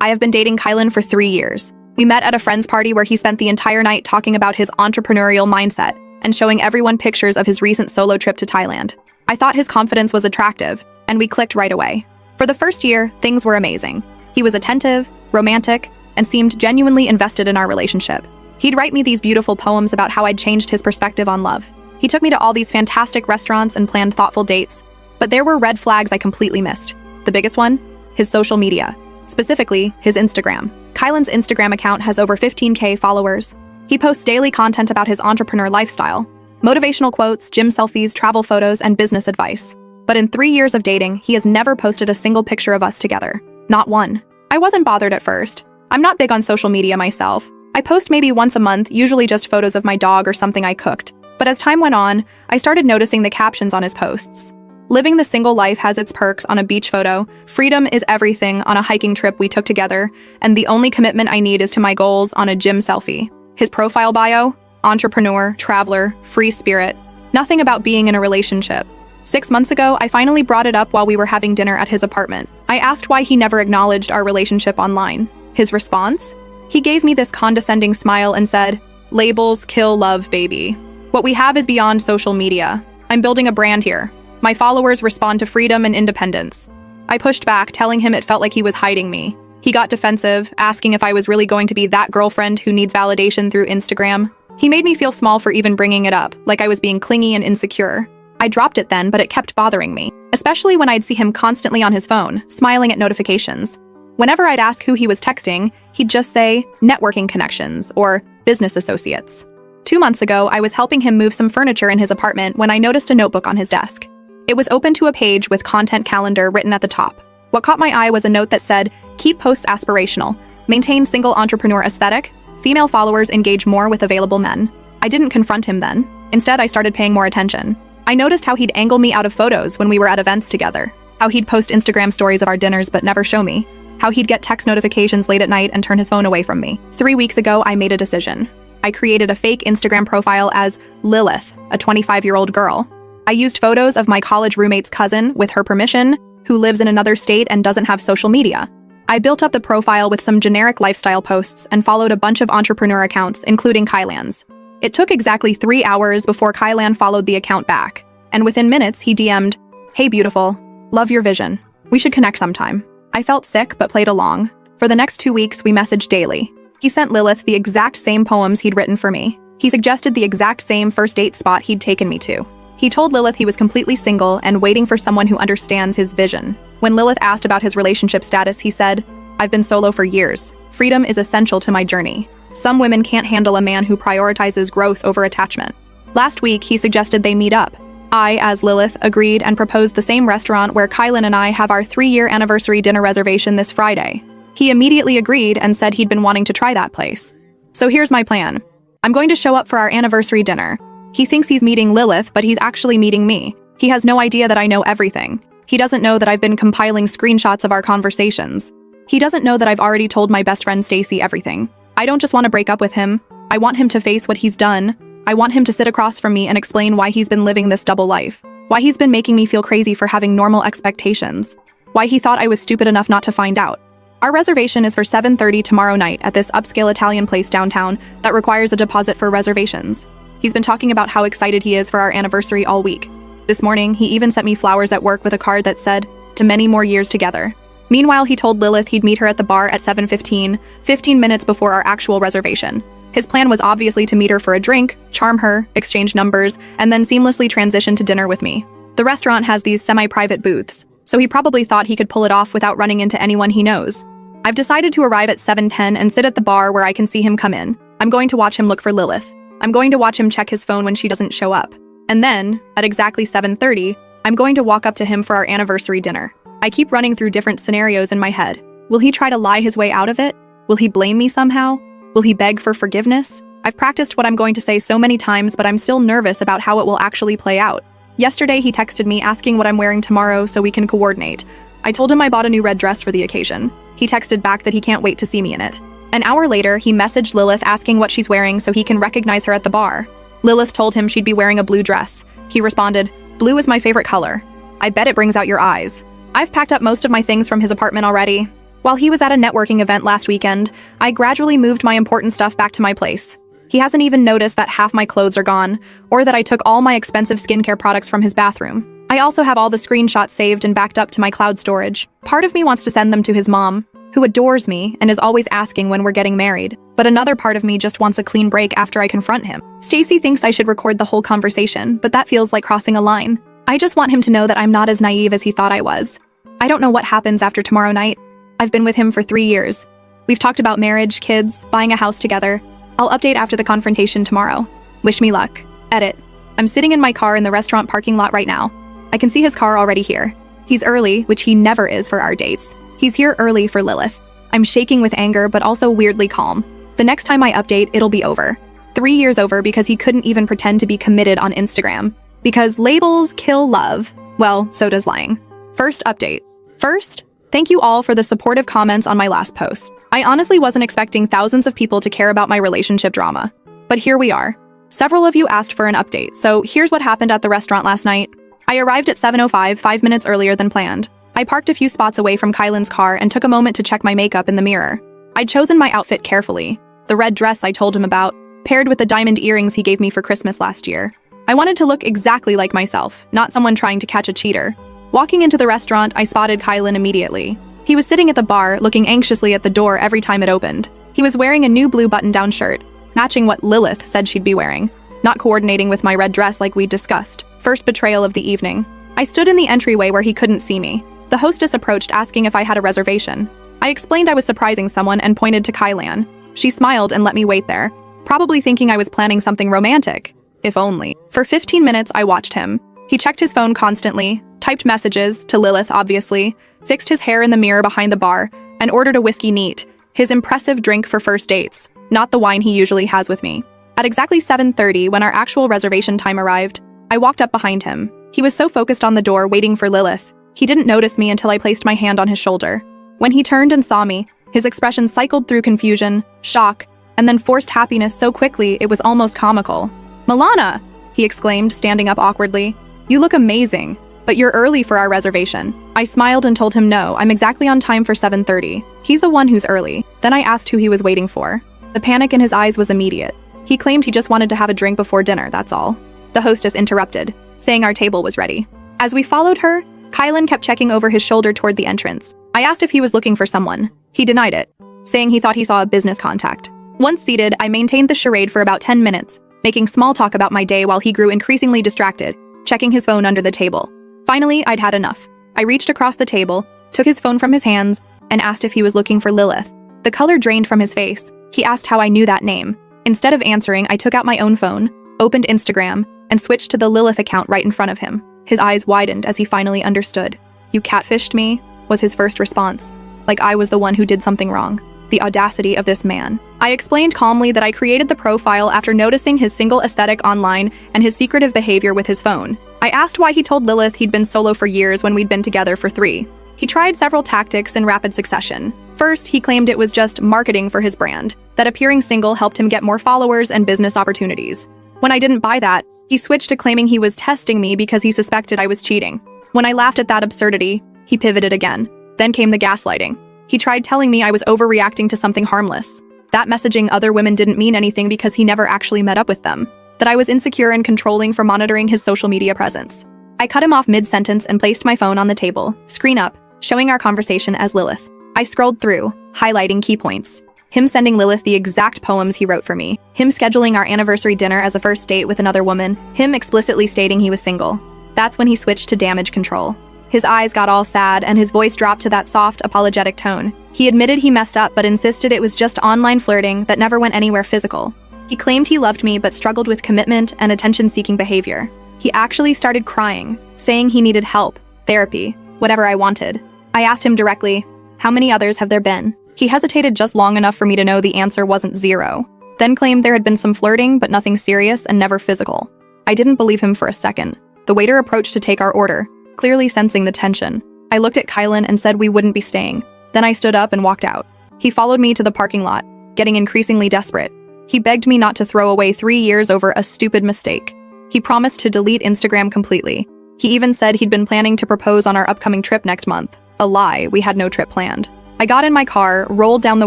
I have been dating Kylan for 3 years. We met at a friend's party where he spent the entire night talking about his entrepreneurial mindset and showing everyone pictures of his recent solo trip to Thailand. I thought his confidence was attractive, and we clicked right away. For the first year, things were amazing. He was attentive, romantic, and seemed genuinely invested in our relationship. He'd write me these beautiful poems about how I'd changed his perspective on love. He took me to all these fantastic restaurants and planned thoughtful dates, but there were red flags I completely missed. The biggest one? His social media. Specifically, his Instagram. Kylan's Instagram account has over 15K followers. He posts daily content about his entrepreneur lifestyle, motivational quotes, gym selfies, travel photos, and business advice. But in 3 years of dating, he has never posted a single picture of us together. Not one. I wasn't bothered at first. I'm not big on social media myself. I post maybe once a month, usually just photos of my dog or something I cooked. But as time went on, I started noticing the captions on his posts. Living the single life has its perks on a beach photo, freedom is everything on a hiking trip we took together, and the only commitment I need is to my goals on a gym selfie. His profile bio? Entrepreneur, traveler, free spirit. Nothing about being in a relationship. 6 months ago, I finally brought it up while we were having dinner at his apartment. I asked why he never acknowledged our relationship online. His response? He gave me this condescending smile and said, "Labels kill love, baby. What we have is beyond social media. I'm building a brand here. My followers respond to freedom and independence." I pushed back, telling him it felt like he was hiding me. He got defensive, asking if I was really going to be that girlfriend who needs validation through Instagram. He made me feel small for even bringing it up, like I was being clingy and insecure. I dropped it then, but it kept bothering me, especially when I'd see him constantly on his phone, smiling at notifications. Whenever I'd ask who he was texting, he'd just say, networking connections, or business associates. 2 months ago, I was helping him move some furniture in his apartment when I noticed a notebook on his desk. It was open to a page with content calendar written at the top. What caught my eye was a note that said, "Keep posts aspirational. Maintain single entrepreneur aesthetic. Female followers engage more with available men." I didn't confront him then. Instead, I started paying more attention. I noticed how he'd angle me out of photos when we were at events together. How he'd post Instagram stories of our dinners but never show me. How he'd get text notifications late at night and turn his phone away from me. 3 weeks ago, I made a decision. I created a fake Instagram profile as Lilith, a 25-year-old girl. I used photos of my college roommate's cousin, with her permission, who lives in another state and doesn't have social media. I built up the profile with some generic lifestyle posts and followed a bunch of entrepreneur accounts, including Kylan's. It took exactly 3 hours before Kylan followed the account back, and within minutes he DM'd, "Hey beautiful, love your vision. We should connect sometime." I felt sick but played along. For the next 2 weeks, we messaged daily. He sent Lilith the exact same poems he'd written for me. He suggested the exact same first date spot he'd taken me to. He told Lilith he was completely single and waiting for someone who understands his vision. When Lilith asked about his relationship status, he said, "I've been solo for years. Freedom is essential to my journey. Some women can't handle a man who prioritizes growth over attachment." Last week, he suggested they meet up. I, as Lilith, agreed and proposed the same restaurant where Kylan and I have our 3-year anniversary dinner reservation this Friday. He immediately agreed and said he'd been wanting to try that place. So here's my plan. I'm going to show up for our anniversary dinner. He thinks he's meeting Lilith, but he's actually meeting me. He has no idea that I know everything. He doesn't know that I've been compiling screenshots of our conversations. He doesn't know that I've already told my best friend Stacy everything. I don't just want to break up with him. I want him to face what he's done. I want him to sit across from me and explain why he's been living this double life. Why he's been making me feel crazy for having normal expectations. Why he thought I was stupid enough not to find out. Our reservation is for 7:30 tomorrow night at this upscale Italian place downtown that requires a deposit for reservations. He's been talking about how excited he is for our anniversary all week. This morning, he even sent me flowers at work with a card that said, "To many more years together." Meanwhile, he told Lilith he'd meet her at the bar at 7:15, 15 minutes before our actual reservation. His plan was obviously to meet her for a drink, charm her, exchange numbers, and then seamlessly transition to dinner with me. The restaurant has these semi-private booths, so he probably thought he could pull it off without running into anyone he knows. I've decided to arrive at 7:10 and sit at the bar where I can see him come in. I'm going to watch him look for Lilith. I'm going to watch him check his phone when she doesn't show up. And then, at exactly 7:30, I'm going to walk up to him for our anniversary dinner. I keep running through different scenarios in my head. Will he try to lie his way out of it? Will he blame me somehow? Will he beg for forgiveness? I've practiced what I'm going to say so many times, but I'm still nervous about how it will actually play out. Yesterday, he texted me asking what I'm wearing tomorrow so we can coordinate. I told him I bought a new red dress for the occasion. He texted back that he can't wait to see me in it. An hour later, he messaged Lilith asking what she's wearing so he can recognize her at the bar. Lilith told him she'd be wearing a blue dress. He responded, "Blue is my favorite color. I bet it brings out your eyes." I've packed up most of my things from his apartment already. While he was at a networking event last weekend, I gradually moved my important stuff back to my place. He hasn't even noticed that half my clothes are gone, or that I took all my expensive skincare products from his bathroom. I also have all the screenshots saved and backed up to my cloud storage. Part of me wants to send them to his mom, who adores me and is always asking when we're getting married. But another part of me just wants a clean break after I confront him. Stacy thinks I should record the whole conversation, but that feels like crossing a line. I just want him to know that I'm not as naive as he thought I was. I don't know what happens after tomorrow night. I've been with him for 3 years. We've talked about marriage, kids, buying a house together. I'll update after the confrontation tomorrow. Wish me luck. Edit. I'm sitting in my car in the restaurant parking lot right now. I can see his car already here. He's early, which he never is for our dates. He's here early for Lilith. I'm shaking with anger, but also weirdly calm. The next time I update, it'll be over. 3 years over because he couldn't even pretend to be committed on Instagram. Because labels kill love. Well, so does lying. First update. First, thank you all for the supportive comments on my last post. I honestly wasn't expecting thousands of people to care about my relationship drama. But here we are. Several of you asked for an update, so here's what happened at the restaurant last night. I arrived at 7:05, 5 minutes earlier than planned. I parked a few spots away from Kylan's car and took a moment to check my makeup in the mirror. I'd chosen my outfit carefully. The red dress I told him about, paired with the diamond earrings he gave me for Christmas last year. I wanted to look exactly like myself, not someone trying to catch a cheater. Walking into the restaurant, I spotted Kylan immediately. He was sitting at the bar, looking anxiously at the door every time it opened. He was wearing a new blue button-down shirt, matching what Lilith said she'd be wearing, not coordinating with my red dress like we'd discussed. First betrayal of the evening. I stood in the entryway where he couldn't see me. The hostess approached asking if I had a reservation. I explained I was surprising someone and pointed to Kylan. She smiled and let me wait there, probably thinking I was planning something romantic. If only. For 15 minutes, I watched him. He checked his phone constantly, typed messages, to Lilith obviously, fixed his hair in the mirror behind the bar, and ordered a whiskey neat, his impressive drink for first dates, not the wine he usually has with me. At exactly 7:30, when our actual reservation time arrived, I walked up behind him. He was so focused on the door waiting for Lilith, he didn't notice me until I placed my hand on his shoulder. When he turned and saw me, his expression cycled through confusion, shock, and then forced happiness so quickly it was almost comical. "Milana!" he exclaimed, standing up awkwardly. "You look amazing, but you're early for our reservation." I smiled and told him no, I'm exactly on time for 7:30. He's the one who's early. Then I asked who he was waiting for. The panic in his eyes was immediate. He claimed he just wanted to have a drink before dinner, that's all. The hostess interrupted, saying our table was ready. As we followed her, Kylan kept checking over his shoulder toward the entrance. I asked if he was looking for someone. He denied it, saying he thought he saw a business contact. Once seated, I maintained the charade for about 10 minutes, making small talk about my day while he grew increasingly distracted, checking his phone under the table. Finally, I'd had enough. I reached across the table, took his phone from his hands, and asked if he was looking for Lilith. The color drained from his face. He asked how I knew that name. Instead of answering, I took out my own phone, opened Instagram, and switched to the Lilith account right in front of him. His eyes widened as he finally understood. "You catfished me?" was his first response, like I was the one who did something wrong. The audacity of this man. I explained calmly that I created the profile after noticing his single aesthetic online and his secretive behavior with his phone. I asked why he told Lilith he'd been solo for years when we'd been together for 3. He tried several tactics in rapid succession. First, he claimed it was just marketing for his brand, that appearing single helped him get more followers and business opportunities. When I didn't buy that, he switched to claiming he was testing me because he suspected I was cheating. When I laughed at that absurdity, he pivoted again. Then came the gaslighting. He tried telling me I was overreacting to something harmless. That messaging other women didn't mean anything because he never actually met up with them. That I was insecure and controlling for monitoring his social media presence. I cut him off mid-sentence and placed my phone on the table, screen up, showing our conversation as Lilith. I scrolled through, highlighting key points. Him sending Lilith the exact poems he wrote for me. Him scheduling our anniversary dinner as a first date with another woman. Him explicitly stating he was single. That's when he switched to damage control. His eyes got all sad and his voice dropped to that soft, apologetic tone. He admitted he messed up but insisted it was just online flirting that never went anywhere physical. He claimed he loved me but struggled with commitment and attention-seeking behavior. He actually started crying, saying he needed help, therapy, whatever I wanted. I asked him directly, "How many others have there been?" He hesitated just long enough for me to know the answer wasn't 0, then claimed there had been some flirting but nothing serious and never physical. I didn't believe him for a second. The waiter approached to take our order, clearly sensing the tension. I looked at Kylan and said we wouldn't be staying. Then I stood up and walked out. He followed me to the parking lot, getting increasingly desperate. He begged me not to throw away 3 years over a stupid mistake. He promised to delete Instagram completely. He even said he'd been planning to propose on our upcoming trip next month. A lie, we had no trip planned. I got in my car, rolled down the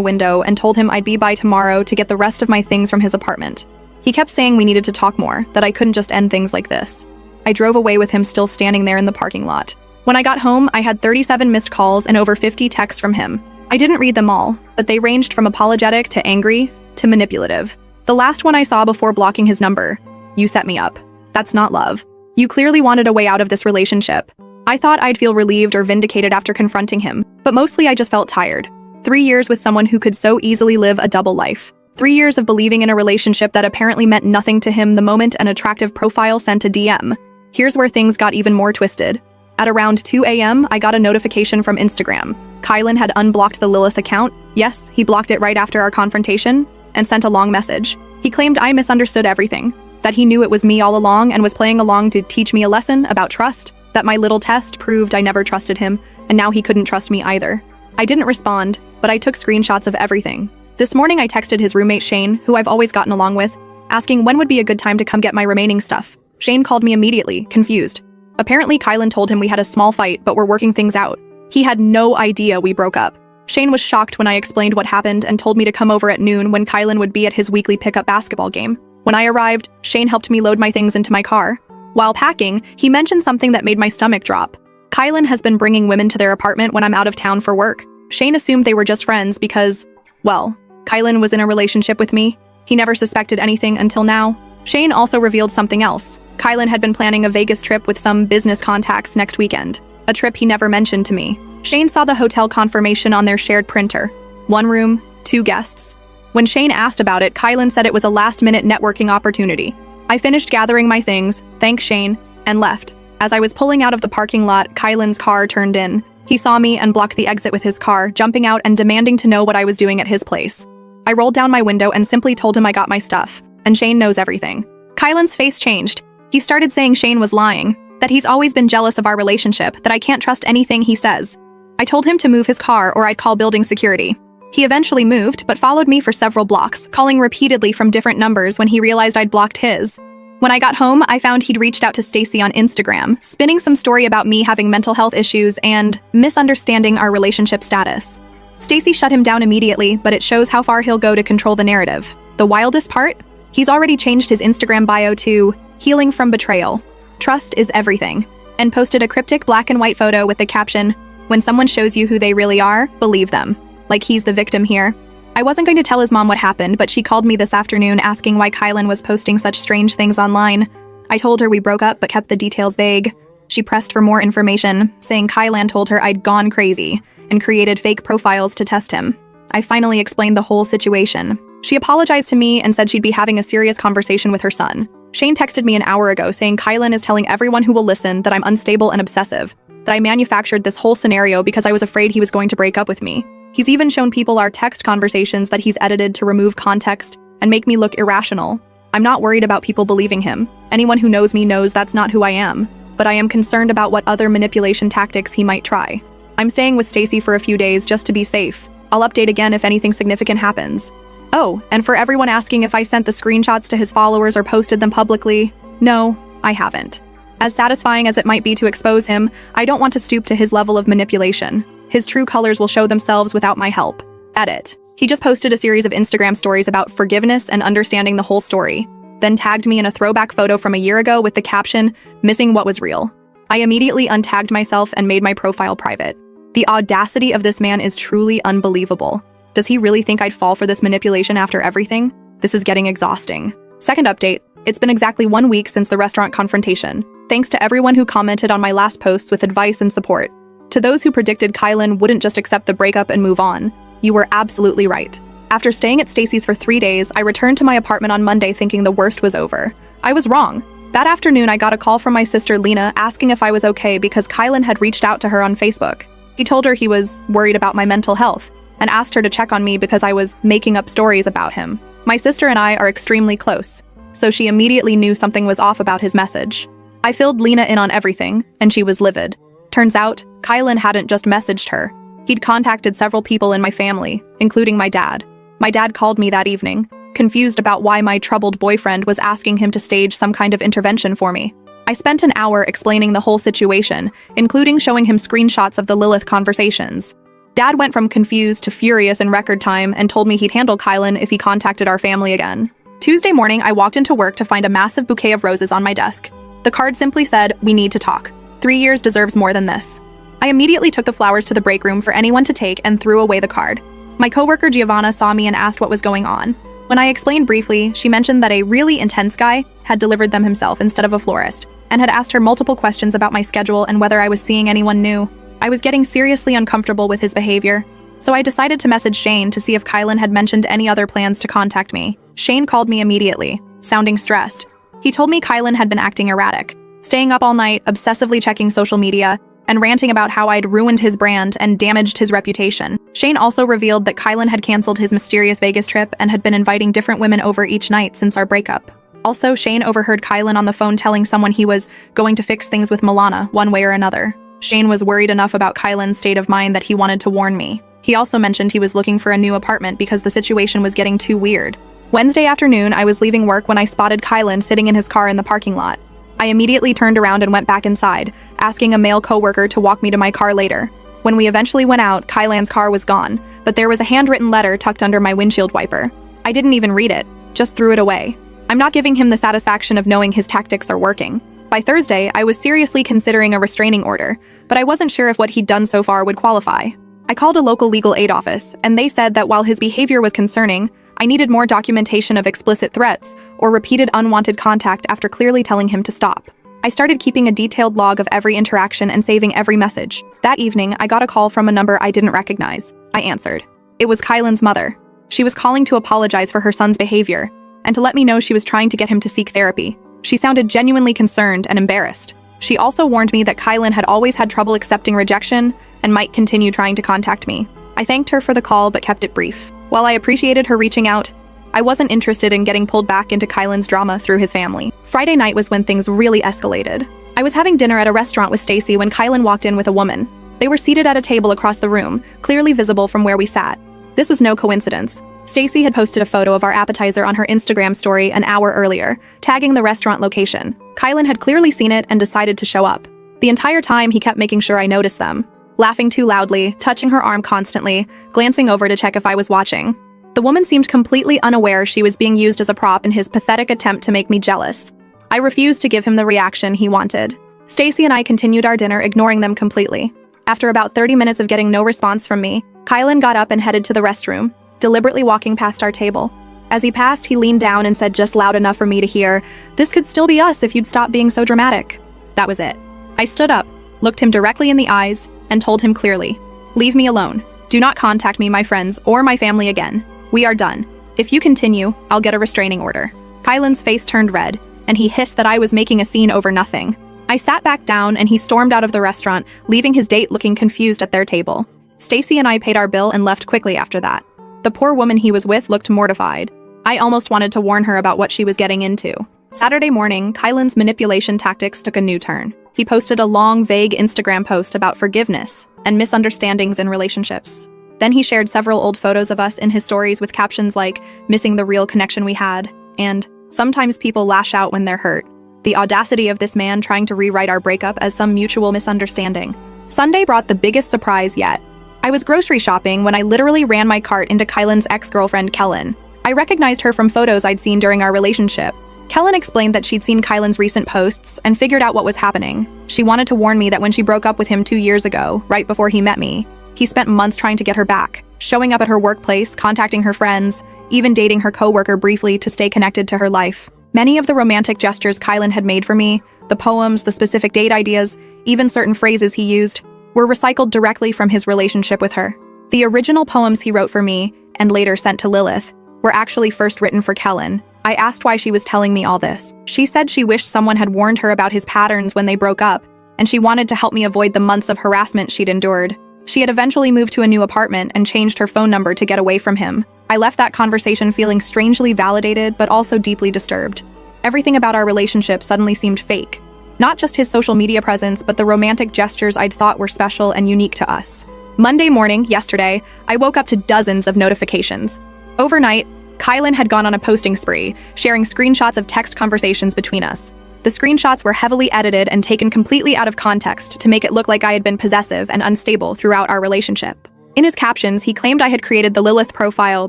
window, and told him I'd be by tomorrow to get the rest of my things from his apartment. He kept saying we needed to talk more, that I couldn't just end things like this. I drove away with him still standing there in the parking lot. When I got home, I had 37 missed calls and over 50 texts from him. I didn't read them all, but they ranged from apologetic to angry to manipulative. The last one I saw before blocking his number: "You set me up. That's not love. You clearly wanted a way out of this relationship." I thought I'd feel relieved or vindicated after confronting him, but mostly I just felt tired. 3 years with someone who could so easily live a double life. 3 years of believing in a relationship that apparently meant nothing to him the moment an attractive profile sent a DM. Here's where things got even more twisted. At around 2 a.m., I got a notification from Instagram. Kylan had unblocked the Lilith account. Yes, he blocked it right after our confrontation, and sent a long message. He claimed I misunderstood everything, that he knew it was me all along and was playing along to teach me a lesson about trust, that my little test proved I never trusted him, and now he couldn't trust me either. I didn't respond, but I took screenshots of everything. This morning I texted his roommate Shane, who I've always gotten along with, asking when would be a good time to come get my remaining stuff. Shane called me immediately, confused. Apparently Kylan told him we had a small fight but were working things out. He had no idea we broke up. Shane was shocked when I explained what happened and told me to come over at noon when Kylan would be at his weekly pickup basketball game. When I arrived, Shane helped me load my things into my car. While packing, he mentioned something that made my stomach drop. Kylan has been bringing women to their apartment when I'm out of town for work. Shane assumed they were just friends because, well, Kylan was in a relationship with me. He never suspected anything until now. Shane also revealed something else. Kylan had been planning a Vegas trip with some business contacts next weekend, a trip he never mentioned to me. Shane saw the hotel confirmation on their shared printer. 1 room, 2 guests. When Shane asked about it, Kylan said it was a last-minute networking opportunity. I finished gathering my things, thanked Shane, and left. As I was pulling out of the parking lot, Kylan's car turned in. He saw me and blocked the exit with his car, jumping out and demanding to know what I was doing at his place. I rolled down my window and simply told him I got my stuff, and Shane knows everything. Kylan's face changed. He started saying Shane was lying, that he's always been jealous of our relationship, that I can't trust anything he says. I told him to move his car or I'd call building security. He eventually moved, but followed me for several blocks, calling repeatedly from different numbers when he realized I'd blocked his. When I got home, I found he'd reached out to Stacy on Instagram, spinning some story about me having mental health issues and misunderstanding our relationship status. Stacy shut him down immediately, but it shows how far he'll go to control the narrative. The wildest part? He's already changed his Instagram bio to "Healing from Betrayal. Trust is everything," and posted a cryptic black and white photo with the caption, "When someone shows you who they really are, believe them." Like he's the victim here. I wasn't going to tell his mom what happened, but she called me this afternoon asking why Kylan was posting such strange things online. I told her we broke up but kept the details vague. She pressed for more information, saying Kylan told her I'd gone crazy and created fake profiles to test him. I finally explained the whole situation. She apologized to me and said she'd be having a serious conversation with her son. Shane texted me an hour ago saying Kylan is telling everyone who will listen that I'm unstable and obsessive, that I manufactured this whole scenario because I was afraid he was going to break up with me. He's even shown people our text conversations that he's edited to remove context and make me look irrational. I'm not worried about people believing him. Anyone who knows me knows that's not who I am, but I am concerned about what other manipulation tactics he might try. I'm staying with Stacy for a few days just to be safe. I'll update again if anything significant happens. Oh, and for everyone asking if I sent the screenshots to his followers or posted them publicly, no, I haven't. As satisfying as it might be to expose him, I don't want to stoop to his level of manipulation. His true colors will show themselves without my help. Edit. He just posted a series of Instagram stories about forgiveness and understanding the whole story, then tagged me in a throwback photo from a year ago with the caption, "Missing what was real." I immediately untagged myself and made my profile private. The audacity of this man is truly unbelievable. Does he really think I'd fall for this manipulation after everything? This is getting exhausting. Second update, it's been exactly 1 week since the restaurant confrontation. Thanks to everyone who commented on my last posts with advice and support. To those who predicted Kylan wouldn't just accept the breakup and move on, you were absolutely right. After staying at Stacy's for 3 days, I returned to my apartment on Monday thinking the worst was over. I was wrong. That afternoon, I got a call from my sister Lena asking if I was okay because Kylan had reached out to her on Facebook. He told her he was worried about my mental health and asked her to check on me because I was making up stories about him. My sister and I are extremely close, so she immediately knew something was off about his message. I filled Lena in on everything, and she was livid. Turns out, Kylan hadn't just messaged her. He'd contacted several people in my family, including my dad. My dad called me that evening, confused about why my troubled boyfriend was asking him to stage some kind of intervention for me. I spent an hour explaining the whole situation, including showing him screenshots of the Lilith conversations. Dad went from confused to furious in record time and told me he'd handle Kylan if he contacted our family again. Tuesday morning, I walked into work to find a massive bouquet of roses on my desk. The card simply said, "We need to talk. 3 years deserves more than this." I immediately took the flowers to the break room for anyone to take and threw away the card. My coworker Giovanna saw me and asked what was going on. When I explained briefly, she mentioned that a really intense guy had delivered them himself instead of a florist, and had asked her multiple questions about my schedule and whether I was seeing anyone new. I was getting seriously uncomfortable with his behavior, so I decided to message Shane to see if Kylan had mentioned any other plans to contact me. Shane called me immediately, sounding stressed. He told me Kylan had been acting erratic, staying up all night, obsessively checking social media, and ranting about how I'd ruined his brand and damaged his reputation. Shane also revealed that Kylan had canceled his mysterious Vegas trip and had been inviting different women over each night since our breakup. Also, Shane overheard Kylan on the phone telling someone he was going to fix things with Milana, one way or another. Shane was worried enough about Kylan's state of mind that he wanted to warn me. He also mentioned he was looking for a new apartment because the situation was getting too weird. Wednesday afternoon, I was leaving work when I spotted Kylan sitting in his car in the parking lot. I immediately turned around and went back inside, asking a male coworker to walk me to my car later. When we eventually went out, Kylan's car was gone, but there was a handwritten letter tucked under my windshield wiper. I didn't even read it, just threw it away. I'm not giving him the satisfaction of knowing his tactics are working. By Thursday, I was seriously considering a restraining order, but I wasn't sure if what he'd done so far would qualify. I called a local legal aid office, and they said that while his behavior was concerning, I needed more documentation of explicit threats or repeated unwanted contact after clearly telling him to stop. I started keeping a detailed log of every interaction and saving every message. That evening, I got a call from a number I didn't recognize. I answered. It was Kylan's mother. She was calling to apologize for her son's behavior and to let me know she was trying to get him to seek therapy. She sounded genuinely concerned and embarrassed. She also warned me that Kylan had always had trouble accepting rejection and might continue trying to contact me. I thanked her for the call but kept it brief. While I appreciated her reaching out, I wasn't interested in getting pulled back into Kylan's drama through his family. Friday night was when things really escalated. I was having dinner at a restaurant with Stacy when Kylan walked in with a woman. They were seated at a table across the room, clearly visible from where we sat. This was no coincidence. Stacy had posted a photo of our appetizer on her Instagram story an hour earlier, tagging the restaurant location. Kylan had clearly seen it and decided to show up. The entire time, he kept making sure I noticed them, laughing too loudly, touching her arm constantly, glancing over to check if I was watching. The woman seemed completely unaware she was being used as a prop in his pathetic attempt to make me jealous. I refused to give him the reaction he wanted. Stacy and I continued our dinner, ignoring them completely. After about 30 minutes of getting no response from me, Kylan got up and headed to the restroom, deliberately walking past our table. As he passed, he leaned down and said just loud enough for me to hear, "This could still be us if you'd stop being so dramatic." That was it. I stood up, looked him directly in the eyes, and told him clearly, "Leave me alone. Do not contact me, my friends, or my family again. We are done. If you continue, I'll get a restraining order." Kylan's face turned red, and he hissed that I was making a scene over nothing. I sat back down and he stormed out of the restaurant, leaving his date looking confused at their table. Stacy and I paid our bill and left quickly after that. The poor woman he was with looked mortified. I almost wanted to warn her about what she was getting into. Saturday morning, Kylan's manipulation tactics took a new turn. He posted a long, vague Instagram post about forgiveness and misunderstandings in relationships. Then he shared several old photos of us in his stories with captions like, "Missing the real connection we had," and "Sometimes people lash out when they're hurt." The audacity of this man trying to rewrite our breakup as some mutual misunderstanding. Sunday brought the biggest surprise yet. I was grocery shopping when I literally ran my cart into Kylan's ex-girlfriend, Kellen. I recognized her from photos I'd seen during our relationship. Kellen explained that she'd seen Kylan's recent posts and figured out what was happening. She wanted to warn me that when she broke up with him 2 years ago, right before he met me, he spent months trying to get her back, showing up at her workplace, contacting her friends, even dating her coworker briefly to stay connected to her life. Many of the romantic gestures Kylan had made for me, the poems, the specific date ideas, even certain phrases he used, were recycled directly from his relationship with her. The original poems he wrote for me, and later sent to Lilith, were actually first written for Kellen. I asked why she was telling me all this. She said she wished someone had warned her about his patterns when they broke up, and she wanted to help me avoid the months of harassment she'd endured. She had eventually moved to a new apartment and changed her phone number to get away from him. I left that conversation feeling strangely validated, but also deeply disturbed. Everything about our relationship suddenly seemed fake. Not just his social media presence, but the romantic gestures I'd thought were special and unique to us. Monday morning, yesterday, I woke up to dozens of notifications. Overnight, Kylan had gone on a posting spree, sharing screenshots of text conversations between us. The screenshots were heavily edited and taken completely out of context to make it look like I had been possessive and unstable throughout our relationship. In his captions, he claimed I had created the Lilith profile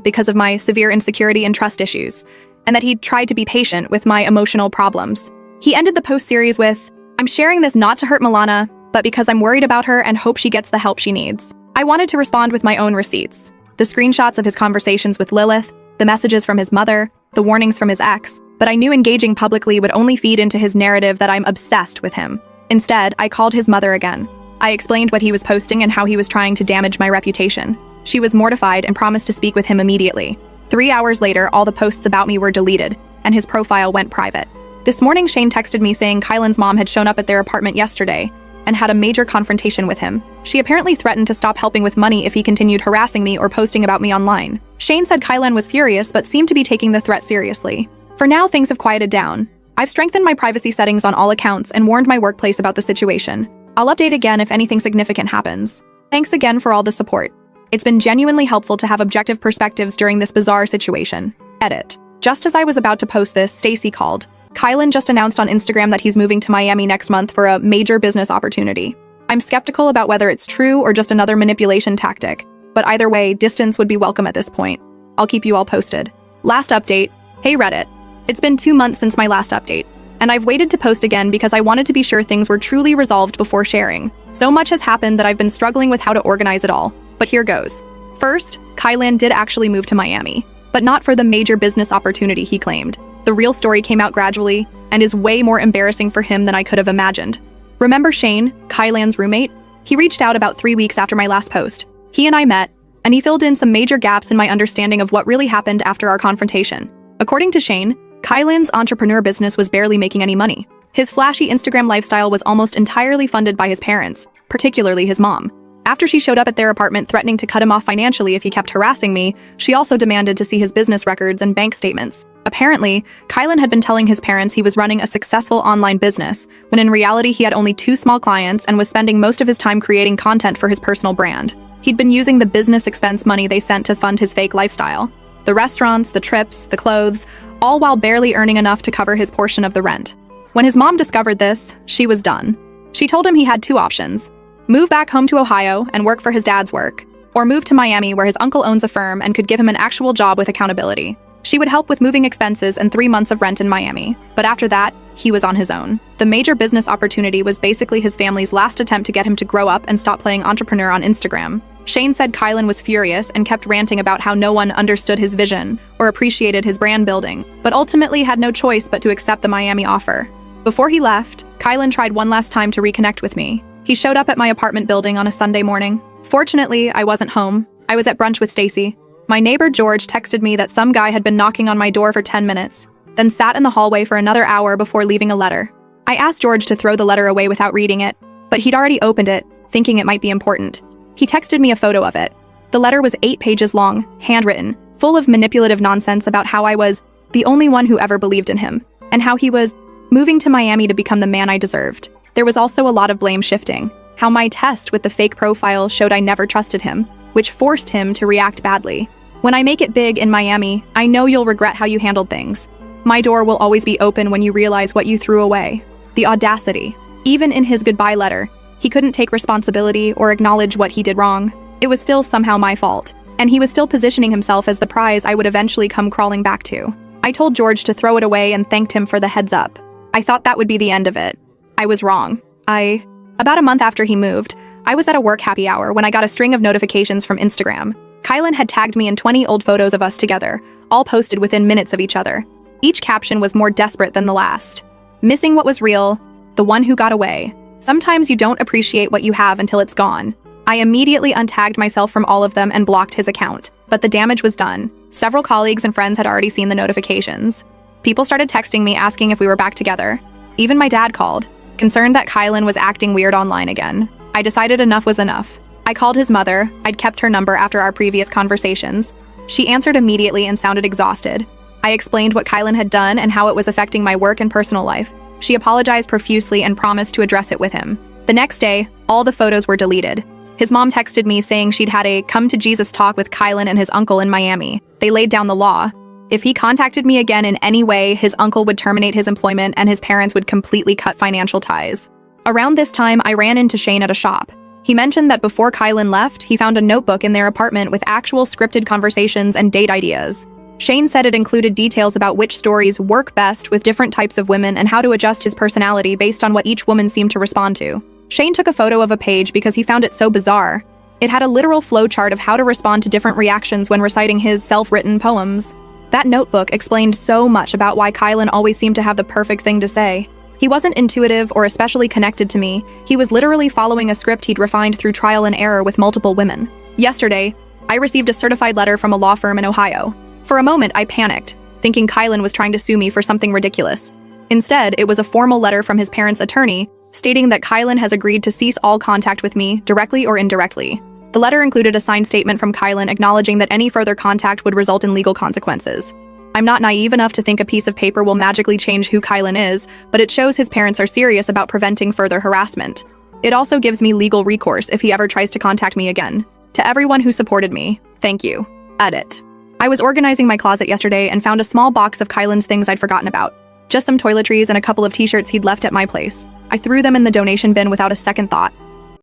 because of my severe insecurity and trust issues, and that he'd tried to be patient with my emotional problems. He ended the post series with, "I'm sharing this not to hurt Milana, but because I'm worried about her and hope she gets the help she needs." I wanted to respond with my own receipts. The screenshots of his conversations with Lilith, the messages from his mother, the warnings from his ex, but I knew engaging publicly would only feed into his narrative that I'm obsessed with him. Instead, I called his mother again. I explained what he was posting and how he was trying to damage my reputation. She was mortified and promised to speak with him immediately. 3 hours later, all the posts about me were deleted, and his profile went private. This morning, Shane texted me saying Kylan's mom had shown up at their apartment yesterday and had a major confrontation with him. She apparently threatened to stop helping with money if he continued harassing me or posting about me online. Shane said Kylan was furious but seemed to be taking the threat seriously. For now, things have quieted down. I've strengthened my privacy settings on all accounts and warned my workplace about the situation. I'll update again if anything significant happens. Thanks again for all the support. It's been genuinely helpful to have objective perspectives during this bizarre situation. Edit. Just as I was about to post this, Stacy called. Kylan just announced on Instagram that he's moving to Miami next month for a major business opportunity. I'm skeptical about whether it's true or just another manipulation tactic, but either way, distance would be welcome at this point. I'll keep you all posted. Last update. Hey Reddit. It's been 2 months since my last update, and I've waited to post again because I wanted to be sure things were truly resolved before sharing. So much has happened that I've been struggling with how to organize it all, but here goes. First, Kylan did actually move to Miami, but not for the major business opportunity he claimed. The real story came out gradually and is way more embarrassing for him than I could have imagined. Remember Shane, Kylan's roommate? He reached out about 3 weeks after my last post. He and I met, and he filled in some major gaps in my understanding of what really happened after our confrontation. According to Shane, Kylan's entrepreneur business was barely making any money. His flashy Instagram lifestyle was almost entirely funded by his parents, particularly his mom. After she showed up at their apartment threatening to cut him off financially if he kept harassing me, she also demanded to see his business records and bank statements. Apparently, Kylan had been telling his parents he was running a successful online business, when in reality he had only 2 small clients and was spending most of his time creating content for his personal brand. He'd been using the business expense money they sent to fund his fake lifestyle. The restaurants, the trips, the clothes, all while barely earning enough to cover his portion of the rent. When his mom discovered this, she was done. She told him he had 2 options: move back home to Ohio and work for his dad's work, or move to Miami where his uncle owns a firm and could give him an actual job with accountability. She would help with moving expenses and 3 months of rent in Miami, but after that, he was on his own. The major business opportunity was basically his family's last attempt to get him to grow up and stop playing entrepreneur on Instagram. Shane said Kylan was furious and kept ranting about how no one understood his vision or appreciated his brand building, but ultimately had no choice but to accept the Miami offer. Before he left, Kylan tried one last time to reconnect with me. He showed up at my apartment building on a Sunday morning. Fortunately, I wasn't home. I was at brunch with Stacy. My neighbor George texted me that some guy had been knocking on my door for 10 minutes, then sat in the hallway for another hour before leaving a letter. I asked George to throw the letter away without reading it, but he'd already opened it, thinking it might be important. He texted me a photo of it. The letter was 8 pages long, handwritten, full of manipulative nonsense about how I was the only one who ever believed in him, and how he was moving to Miami to become the man I deserved. There was also a lot of blame shifting, how my test with the fake profile showed I never trusted him, which forced him to react badly. When I make it big in Miami, I know you'll regret how you handled things. My door will always be open when you realize what you threw away. The audacity. Even in his goodbye letter, he couldn't take responsibility or acknowledge what he did wrong. It was still somehow my fault, and he was still positioning himself as the prize I would eventually come crawling back to. I told George to throw it away and thanked him for the heads up. I thought that would be the end of it. I was wrong. About a month after he moved, I was at a work happy hour when I got a string of notifications from Instagram. Kylan had tagged me in 20 old photos of us together, all posted within minutes of each other. Each caption was more desperate than the last. Missing what was real, the one who got away. Sometimes you don't appreciate what you have until it's gone. I immediately untagged myself from all of them and blocked his account, but the damage was done. Several colleagues and friends had already seen the notifications. People started texting me asking if we were back together. Even my dad called, concerned that Kylan was acting weird online again. I decided enough was enough. I called his mother. I'd kept her number after our previous conversations. She answered immediately and sounded exhausted. I explained what Kylan had done and how it was affecting my work and personal life. She apologized profusely and promised to address it with him. The next day, all the photos were deleted. His mom texted me saying she'd had a come-to-Jesus talk with Kylan and his uncle in Miami. They laid down the law. If he contacted me again in any way, his uncle would terminate his employment and his parents would completely cut financial ties. Around this time, I ran into Shane at a shop. He mentioned that before Kylan left, he found a notebook in their apartment with actual scripted conversations and date ideas. Shane said it included details about which stories work best with different types of women and how to adjust his personality based on what each woman seemed to respond to. Shane took a photo of a page because he found it so bizarre. It had a literal flowchart of how to respond to different reactions when reciting his self-written poems. That notebook explained so much about why Kylan always seemed to have the perfect thing to say. He wasn't intuitive or especially connected to me. He was literally following a script he'd refined through trial and error with multiple women. Yesterday, I received a certified letter from a law firm in Ohio. For a moment, I panicked, thinking Kylan was trying to sue me for something ridiculous. Instead, it was a formal letter from his parents' attorney stating that Kylan has agreed to cease all contact with me, directly or indirectly. The letter included a signed statement from Kylan acknowledging that any further contact would result in legal consequences. I'm not naive enough to think a piece of paper will magically change who Kylan is, but it shows his parents are serious about preventing further harassment. It also gives me legal recourse if he ever tries to contact me again. To everyone who supported me, thank you. Edit. I was organizing my closet yesterday and found a small box of Kylan's things I'd forgotten about. Just some toiletries and a couple of t-shirts he'd left at my place. I threw them in the donation bin without a second thought.